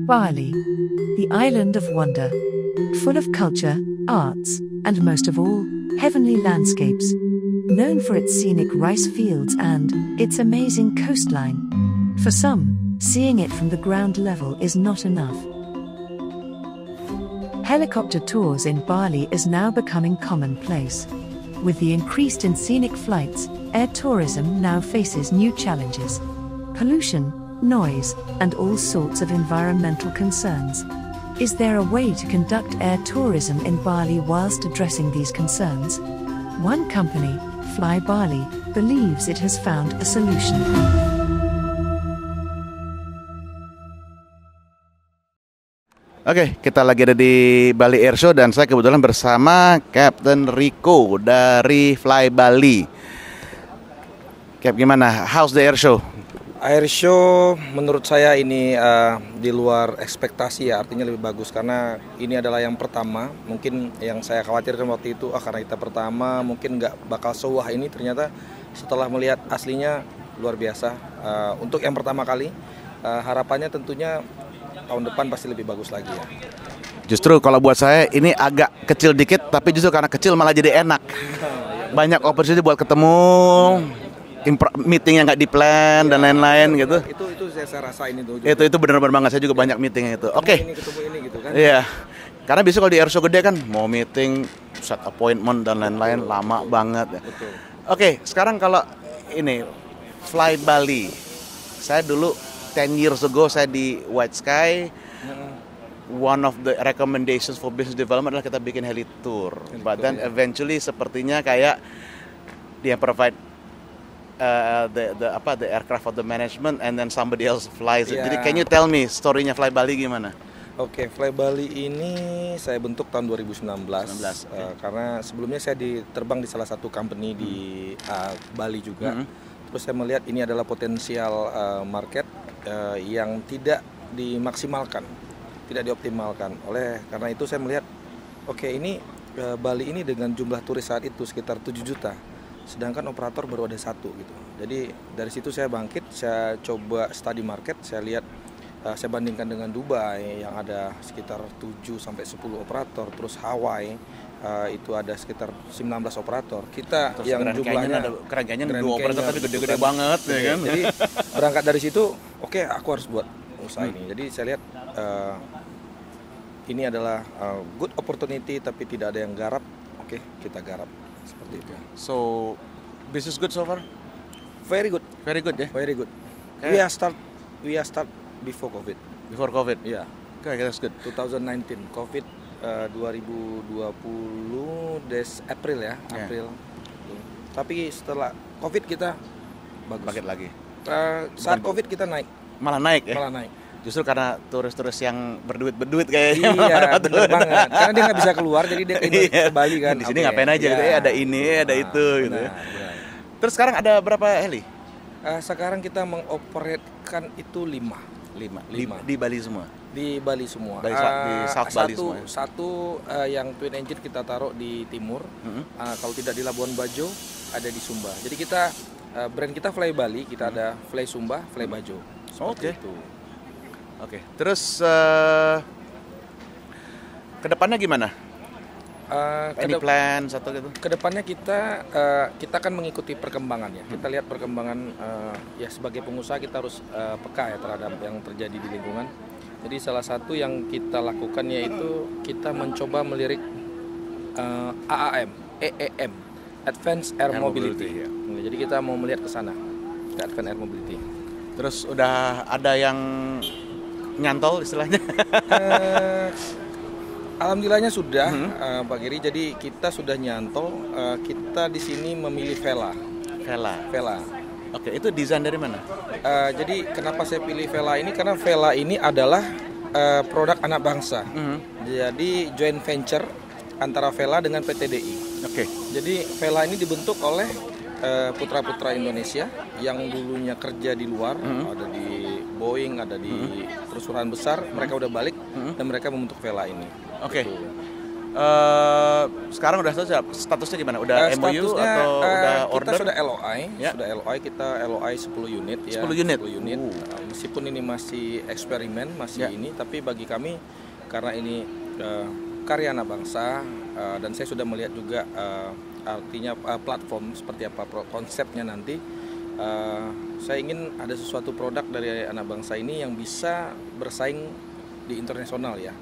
Bali, the island of wonder, full of culture, arts, and most of all, heavenly landscapes. Known for its scenic rice fields and its amazing coastline. For some, seeing it from the ground level is not enough. Helicopter tours in Bali is now becoming commonplace. With the increase in scenic flights, air tourism now faces new challenges. Pollution, noise, and all sorts of environmental concerns. Is there a way to conduct air tourism in Bali whilst addressing these concerns? One company, Fly Bali, believes it has found a solution. Oke, kita lagi ada di Bali Air Show dan saya kebetulan bersama Captain Rico dari Fly Bali. Cap, gimana? How's the air show? Air show menurut saya ini di luar ekspektasi ya, artinya lebih bagus karena ini adalah yang pertama. Mungkin yang saya khawatirkan waktu itu karena kita pertama mungkin nggak bakal sewah ini, ternyata setelah melihat aslinya luar biasa. Untuk yang pertama kali harapannya tentunya tahun depan pasti lebih bagus lagi ya. Justru kalau buat saya ini agak kecil dikit, tapi justru karena kecil malah jadi enak. Banyak opportunity buat ketemu, meeting yang nggak di-plan dan lain-lain gitu. Itu saya rasain itu. Itu benar-benar banget, saya juga banyak meeting itu. Oke. Ini ketemu ini gitu kan. Iya. Karena biasanya kalau di air show gede kan mau meeting, set appointment dan lain-lain lama banget ya. Betul. Oke, sekarang kalau ini Fly Bali. Saya dulu 10 years ago saya di White Sky. One of the recommendations for business development adalah kita bikin heli tour. But then eventually sepertinya kayak dia provide the aircraft of the management and then somebody else flies it. Jadi can you tell me story-nya Fly Bali gimana? Oke, Fly Bali ini saya bentuk tahun 2019. Karena sebelumnya saya terbang di salah satu company di Bali juga. Terus saya melihat ini adalah potensial market yang tidak dimaksimalkan, tidak dioptimalkan. Karena itu saya melihat ini Bali ini dengan jumlah turis saat itu sekitar 7 juta. Sedangkan operator baru ada 1 gitu. Jadi dari situ saya bangkit, saya coba study market, saya lihat, saya bandingkan dengan Dubai yang ada sekitar 7 sampai 10 operator, terus Hawaii itu ada sekitar 19 operator. Kita terus yang jumlahnya kerajanya 2 operator tapi gede-gede banget ya kan. Jadi berangkat dari situ, aku harus buat usaha ini. Jadi saya lihat ini adalah good opportunity tapi tidak ada yang garap. Kita garap. Seperti itu. So, business good so far? Very good. Very good ya? Very good. Okay. We are start before COVID. Before COVID? Yeah. Okay, that's good. 2019, COVID 2020 April ya, April. Tapi setelah COVID kita bagus. Bangkit lagi. Saat COVID kita naik. Malah naik ya? Malah naik. Justru karena turis-turis yang berduit kayaknya. Iya, benar banget. Karena dia nggak bisa keluar, jadi dia ke Bali kan. Di sini ngapain aja gitu, ada ini, ada itu gitu. Benar. Terus sekarang ada berapa heli? Sekarang kita mengoperatkan itu 5. Di Bali semua? Di Bali semua. Di South Bali semua. Satu yang twin engine kita taruh di timur. Kalau tidak di Labuan Bajo, ada di Sumba. Jadi kita brand kita Fly Bali, kita ada Fly Sumba, Fly Bajo. Seperti itu. Oke. Terus kedepannya gimana? Any plan satu gitu? Kedepannya kita akan mengikuti perkembangannya. Kita lihat perkembangan ya sebagai pengusaha kita harus peka ya terhadap yang terjadi di lingkungan. Jadi salah satu yang kita lakukan yaitu kita mencoba melirik AAM, Advanced Air Mobility. Jadi kita mau melihat ke sana, ke Advanced Air Mobility. Terus udah ada yang nyantol istilahnya? Alhamdulillahnya sudah, Pak Giri. Jadi kita sudah nyantol. Kita di sini memilih Vela. Oke, itu desain dari mana? Jadi kenapa saya pilih Vela ini? Karena Vela ini adalah produk anak bangsa. Jadi joint venture antara Vela dengan PTDI. Oke. Jadi Vela ini dibentuk oleh putra-putra Indonesia yang dulunya kerja di luar, ada di Boeing, ada di perusahaan besar, mereka udah balik dan mereka membentuk Vela ini. Oke. Gitu. Sekarang udah statusnya gimana? Udah MOU Statusnya, atau udah order? Kita sudah LOI, Ya. kita LOI 10 unit ya. 10 unit. Meskipun ini masih eksperimen, masih ini, tapi bagi kami karena ini karya anak bangsa dan saya sudah melihat juga artinya platform seperti apa konsepnya nanti. Saya ingin ada sesuatu produk dari anak bangsa ini yang bisa bersaing di internasional ya.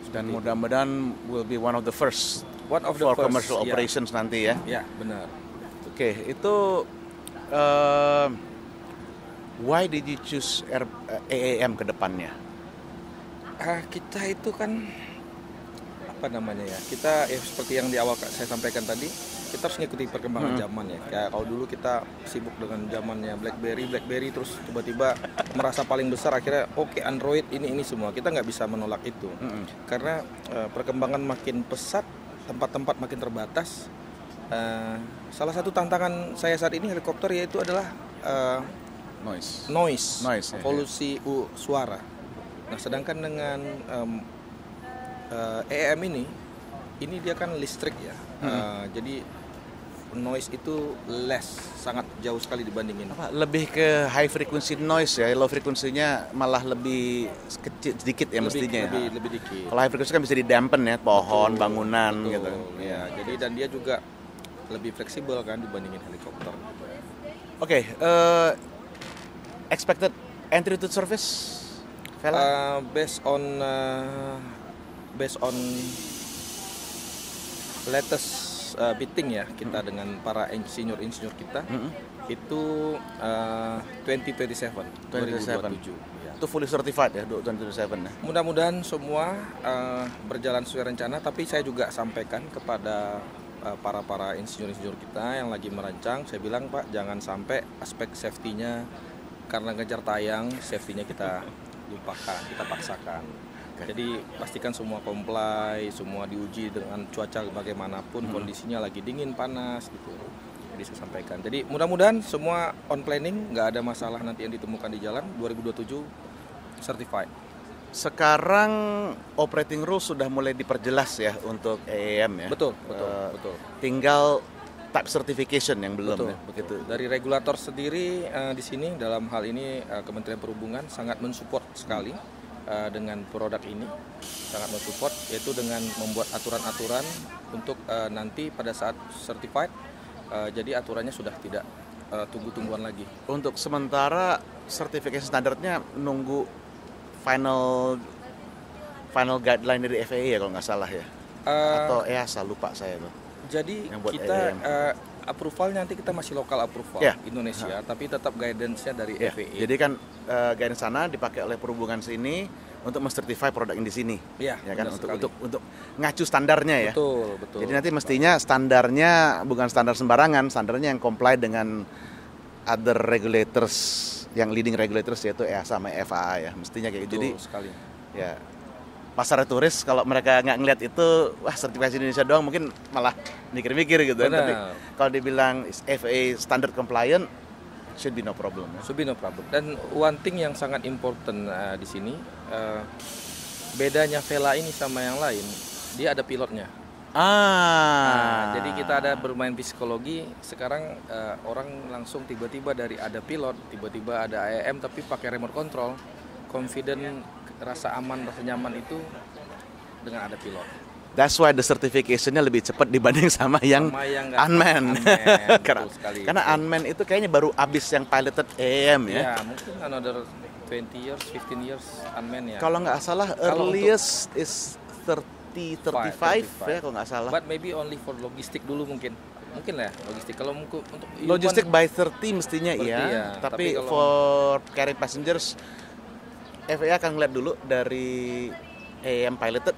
Dan mudah-mudahan will be one of the first for commercial operations nanti ya. Ya, benar. Oke, itu why did you choose AAM ke depannya? Kita itu kan apa namanya ya? Kita seperti yang di awal saya sampaikan tadi, kita harus mengikuti perkembangan zaman ya. Kayak kalau dulu kita sibuk dengan zamannya BlackBerry terus tiba-tiba merasa paling besar, akhirnya oke, Android ini semua. Kita nggak bisa menolak itu. Karena perkembangan makin pesat, tempat-tempat makin terbatas. Salah satu tantangan saya saat ini helikopter yaitu adalah noise, polusi suara. Nah, sedangkan dengan AAM ini dia kan listrik ya. Jadi noise itu sangat jauh sekali dibandingin. Lebih ke high frequency noise ya, low frequency-nya malah lebih kecil sedikit ya mestinya. Lebih dikit. Kalau high frequency kan bisa didampen ya, pohon, bangunan gitu. Ya, jadi dan dia juga lebih fleksibel kan dibandingin helikopter. Oke, expected entry to service, Vela? Based on latest bidding ya kita dengan para insinyur kita itu 2027 ya. Itu fully certified ya 2027 ya. Mudah-mudahan semua berjalan sesuai rencana, tapi saya juga sampaikan kepada para insinyur kita yang lagi merancang, saya bilang Pak, jangan sampai aspek safety-nya karena ngejar tayang, safety-nya kita lupakan, kita paksakan. Jadi pastikan semua comply, semua diuji dengan cuaca bagaimanapun, kondisinya lagi dingin, panas gitu. Jadi saya sampaikan. Jadi mudah-mudahan semua on planning, nggak ada masalah nanti yang ditemukan di jalan. 2027 certified. Sekarang operating rules sudah mulai diperjelas ya untuk AAM ya. Betul. Tinggal type certification yang belum ya, begitu. Dari regulator sendiri di sini dalam hal ini Kementerian Perhubungan sangat mensupport sekali. Dengan produk ini sangat mensupport, yaitu dengan membuat aturan-aturan untuk nanti pada saat certified, jadi aturannya sudah tidak tunggu-tungguan lagi. Untuk sementara sertifikasi standarnya nunggu final guideline dari FAA ya kalau nggak salah ya, atau EASA, lupa saya tuh. Jadi kita approval nanti kita masih lokal approval Indonesia, tapi tetap guidance-nya dari FAA. Jadi kan guidance sana dipakai oleh perhubungan sini untuk mencertify produk ini di sini. Ya kan untuk ngacu standarnya ya. Betul. Jadi nanti mestinya standarnya bukan standar sembarangan, standarnya yang comply dengan other regulators, yang leading regulators yaitu EASA sama FAA ya. Mestinya kayak gitu. Jadi sekali. Ya. Pasar turis kalau mereka nggak ngeliat itu, wah sertifikasi Indonesia doang mungkin malah mikir-mikir gitu. Tapi kalau dibilang FAA standard compliant, should be no problem. Ya? Should be no problem. Dan one thing yang sangat important di sini, bedanya Vela ini sama yang lain, dia ada pilotnya. Jadi kita ada bermain psikologi. Sekarang orang langsung tiba-tiba dari ada pilot, tiba-tiba ada AAM tapi pakai remote control, confident, rasa aman, rasa nyaman itu dengan ada pilot. That's why the certification-nya lebih cepat dibanding sama yang unmanned. Karena unmanned itu kayaknya baru abis yang piloted AAM ya. Ya, mungkin another 20 years, 15 years unmanned ya. Kalau nggak salah earliest is 35 ya kalau nggak salah. But maybe only for logistik dulu mungkin lah logistik. Kalau untuk logistik by 30 mestinya iya. Tapi for carrying passengers FAA akan ngeliat dulu dari AAM piloted,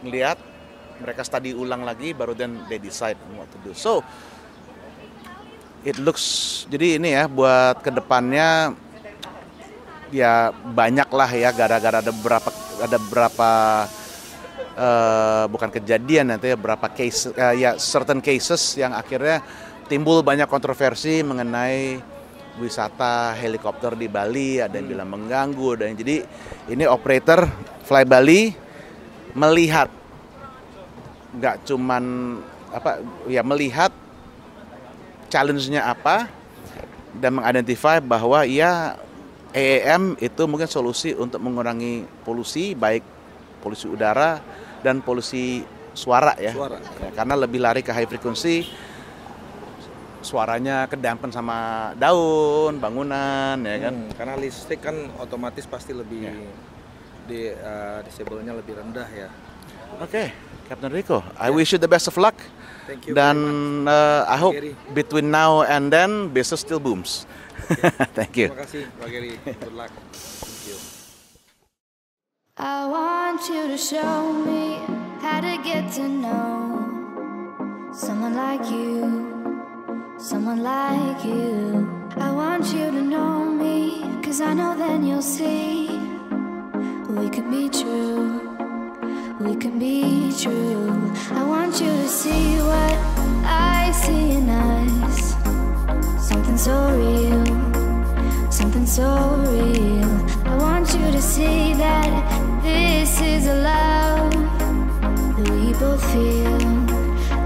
ngeliat mereka study ulang lagi, baru then they decide what to do. So it looks, jadi ini ya buat kedepannya ya banyak lah ya, gara-gara ada beberapa bukan kejadian nanti ya, berapa case certain cases yang akhirnya timbul banyak kontroversi mengenai wisata helikopter di Bali. Ada yang bilang mengganggu, dan jadi ini operator Fly Bali melihat nggak cuman melihat challenge-nya apa dan mengidentify bahwa ya EEM itu mungkin solusi untuk mengurangi polusi, baik polusi udara dan polusi suara ya. Ya, karena lebih lari ke high frequency, suaranya kedampen sama daun, bangunan ya kan. Karena listrik kan otomatis pasti lebih desibelnya lebih rendah ya. Oke, Captain Rico, I wish you the best of luck. Thank you. Dan I hope between now and then business still booms. Thank you. Terima kasih, Pak Gary. Good luck. Thank you. I want you to show me how to get to know someone like you, someone like you. I want you to know me, 'cause I know then you'll see we could be true, we can be true. I want you to see what I see in us, something so real, something so real. I want you to see that this is a love that we both feel,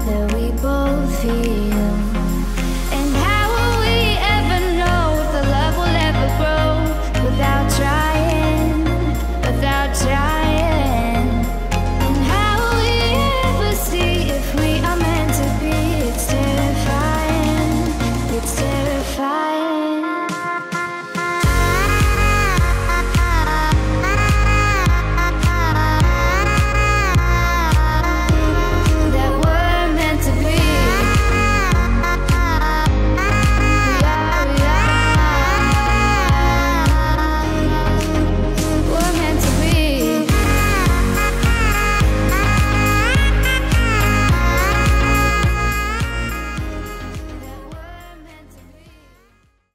that we both feel.